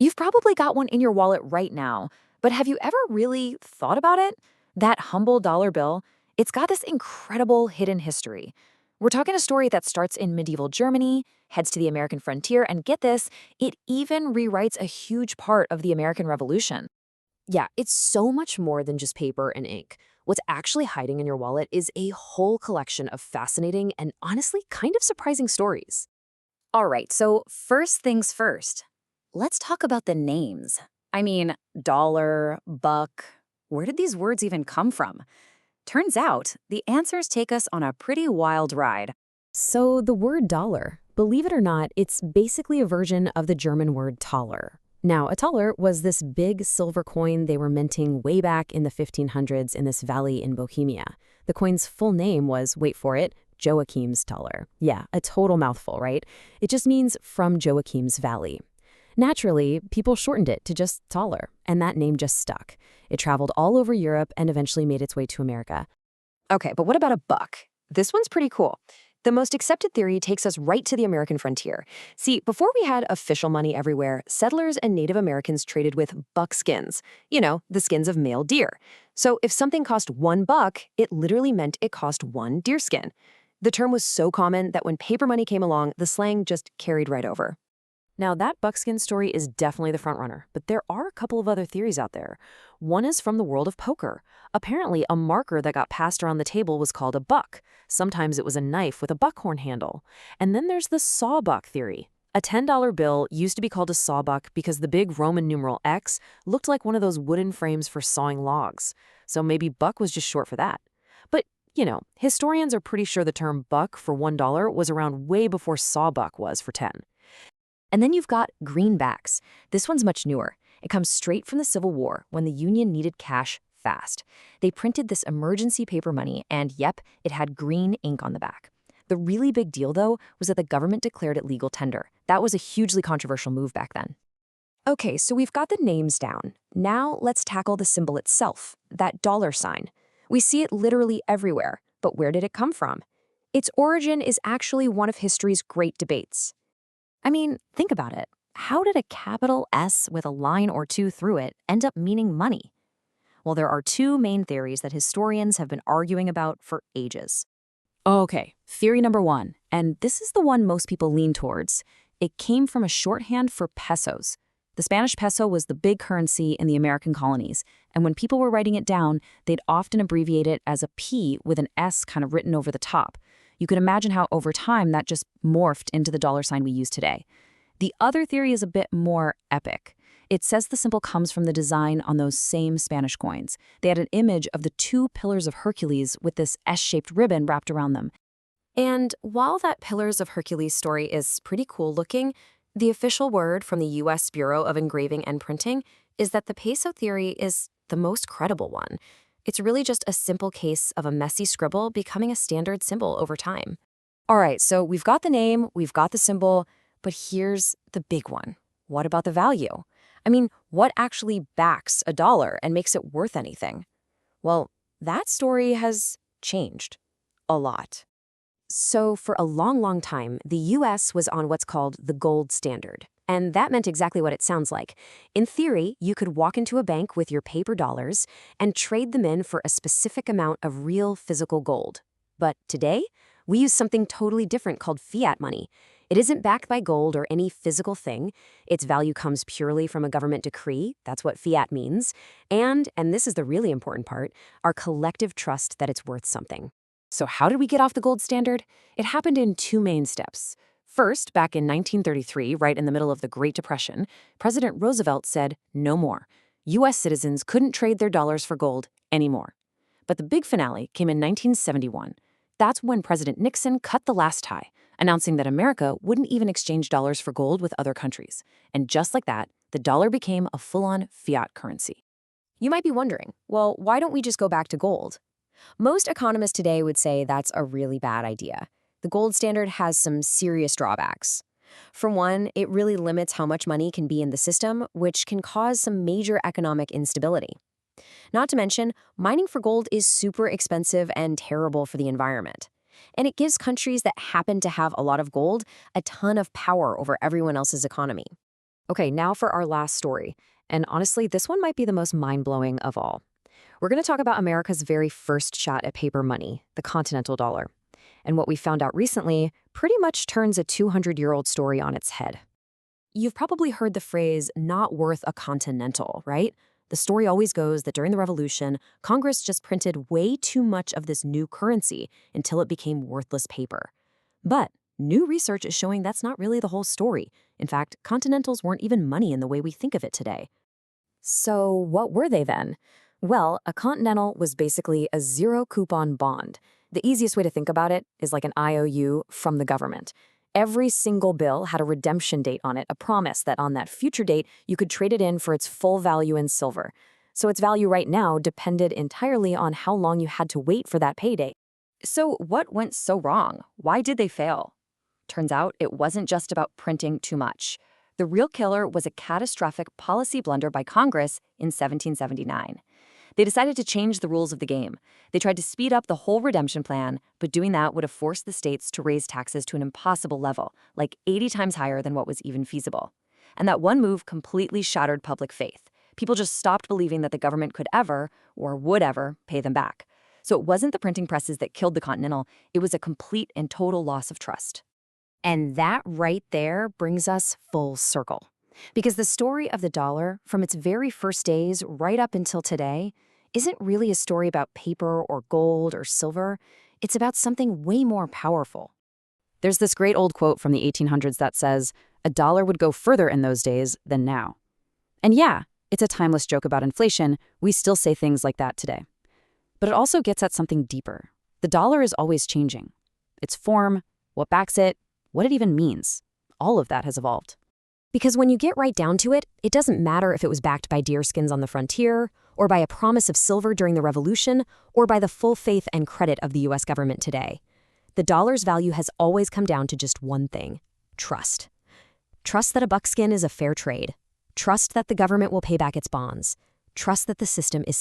You've probably got one in your wallet right now, but have you ever really thought about it? That humble dollar bill, it's got this incredible hidden history. We're talking a story that starts in medieval Germany, heads to the American frontier, and get this, it even rewrites a huge part of the American Revolution. Yeah, it's so much more than just paper and ink. What's actually hiding in your wallet is a whole collection of fascinating and honestly kind of surprising stories. All right, so first things first, let's talk about the names. I mean, dollar, buck, where did these words even come from? Turns out, the answers take us on a pretty wild ride. So, the word dollar, believe it or not, it's basically a version of the German word Taler. Now, a Taler was this big silver coin they were minting way back in the 1500s in this valley in Bohemia. The coin's full name was, wait for it, Joachim's Taler. Yeah, a total mouthful, right? It just means from Joachim's Valley. Naturally, people shortened it to just Taler, and that name just stuck. It traveled all over Europe and eventually made its way to America. Okay, but what about a buck? This one's pretty cool. The most accepted theory takes us right to the American frontier. See, before we had official money everywhere, settlers and Native Americans traded with buckskins. You know, the skins of male deer. So if something cost $1, it literally meant it cost one deerskin. The term was so common that when paper money came along, the slang just carried right over. Now, that buckskin story is definitely the front runner, but there are a couple of other theories out there. One is from the world of poker. Apparently, a marker that got passed around the table was called a buck. Sometimes it was a knife with a buckhorn handle. And then there's the sawbuck theory. A $10 bill used to be called a sawbuck because the big Roman numeral X looked like one of those wooden frames for sawing logs. So maybe buck was just short for that. But, historians are pretty sure the term buck for $1 was around way before sawbuck was for 10. And then you've got greenbacks. This one's much newer. It comes straight from the Civil War when the Union needed cash fast. They printed this emergency paper money, and yep, it had green ink on the back. The really big deal, though, was that the government declared it legal tender. That was a hugely controversial move back then. Okay, so we've got the names down. Now let's tackle the symbol itself, that dollar sign. We see it literally everywhere, but where did it come from? Its origin is actually one of history's great debates. I mean, think about it. How did a capital S with a line or two through it end up meaning money? Well, there are two main theories that historians have been arguing about for ages. Okay, theory number one, and this is the one most people lean towards. It came from a shorthand for pesos. The Spanish peso was the big currency in the American colonies, and when people were writing it down, they'd often abbreviate it as a P with an S kind of written over the top. You can imagine how over time that just morphed into the dollar sign we use today. The other theory is a bit more epic. It says the symbol comes from the design on those same Spanish coins. They had an image of the two pillars of Hercules with this S-shaped ribbon wrapped around them. And while that Pillars of Hercules story is pretty cool looking, the official word from the U.S. Bureau of Engraving and Printing is that the peso theory is the most credible one. It's really just a simple case of a messy scribble becoming a standard symbol over time. All right, so we've got the name, we've got the symbol, but here's the big one. What about the value? I mean, what actually backs a dollar and makes it worth anything? Well, that story has changed a lot. So for a long, long time, the U.S. was on what's called the gold standard. And that meant exactly what it sounds like. In theory, you could walk into a bank with your paper dollars and trade them in for a specific amount of real physical gold. But today, we use something totally different called fiat money. It isn't backed by gold or any physical thing. Its value comes purely from a government decree. That's what fiat means. And this is the really important part, our collective trust that it's worth something. So how did we get off the gold standard? It happened in two main steps. First, back in 1933, right in the middle of the Great Depression, President Roosevelt said, no more. U.S. citizens couldn't trade their dollars for gold anymore. But the big finale came in 1971. That's when President Nixon cut the last tie, announcing that America wouldn't even exchange dollars for gold with other countries. And just like that, the dollar became a full-on fiat currency. You might be wondering, well, why don't we just go back to gold? Most economists today would say that's a really bad idea. The gold standard has some serious drawbacks. For one, it really limits how much money can be in the system, which can cause some major economic instability. Not to mention, mining for gold is super expensive and terrible for the environment. And it gives countries that happen to have a lot of gold a ton of power over everyone else's economy. Okay, now for our last story. And honestly, this one might be the most mind-blowing of all. We're going to talk about America's very first shot at paper money, the Continental dollar. And what we found out recently pretty much turns a 200-year-old story on its head. You've probably heard the phrase, not worth a continental, right? The story always goes that during the Revolution, Congress just printed way too much of this new currency until it became worthless paper. But new research is showing that's not really the whole story. In fact, continentals weren't even money in the way we think of it today. So what were they then? Well, a continental was basically a zero-coupon bond. The easiest way to think about it is like an IOU from the government. Every single bill had a redemption date on it, a promise that on that future date, you could trade it in for its full value in silver. So its value right now depended entirely on how long you had to wait for that payday. So what went so wrong? Why did they fail? Turns out it wasn't just about printing too much. The real killer was a catastrophic policy blunder by Congress in 1779. They decided to change the rules of the game. They tried to speed up the whole redemption plan, but doing that would have forced the states to raise taxes to an impossible level, like 80 times higher than what was even feasible. And that one move completely shattered public faith. People just stopped believing that the government could ever, or would ever, pay them back. So it wasn't the printing presses that killed the Continental, it was a complete and total loss of trust. And that right there brings us full circle. Because the story of the dollar, from its very first days right up until today, isn't really a story about paper or gold or silver. It's about something way more powerful. There's this great old quote from the 1800s that says, "A dollar would go further in those days than now." And yeah, it's a timeless joke about inflation. We still say things like that today. But it also gets at something deeper. The dollar is always changing. Its form, what backs it, what it even means. All of that has evolved. Because when you get right down to it, it doesn't matter if it was backed by deerskins on the frontier, or by a promise of silver during the Revolution, or by the full faith and credit of the U.S. government today. The dollar's value has always come down to just one thing: trust. Trust that a buckskin is a fair trade. Trust that the government will pay back its bonds. Trust that the system is